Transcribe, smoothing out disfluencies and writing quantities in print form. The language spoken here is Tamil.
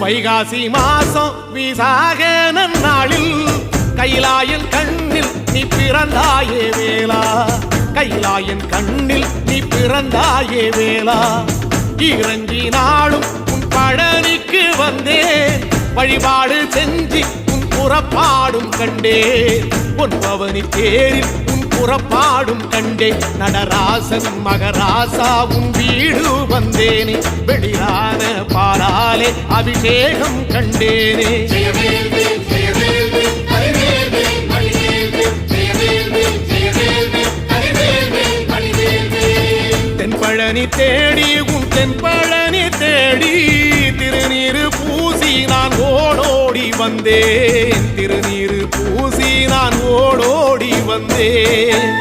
வைகாசி மாசம் விசாக நன்னாளில் கைலாயன் கண்ணில் நீ பிறந்தாயே வேளா, கைலாயன் கண்ணில் நீ பிறந்தாயே வேளா. இறங்கி நாளும் உன் பழனிக்கு வந்தேன், வழிபாடு செஞ்சு உன் புறப்பாடும் கண்டே. பொன்பவனி தேரில் உன் புறப்பாடும் கண்டே. நடராசன் மகராசா உன் வீடு வந்தேனே, வெளியான பாலாலே அபிஷேகம் கண்டேனே. தென்பழனி தேடி உன் தென்பழனி தேடி திருநீரு பூசி நான் ஓடோடி வந்தேன், திருநீரு பூசி நான் ஓடோடி வந்தேன்.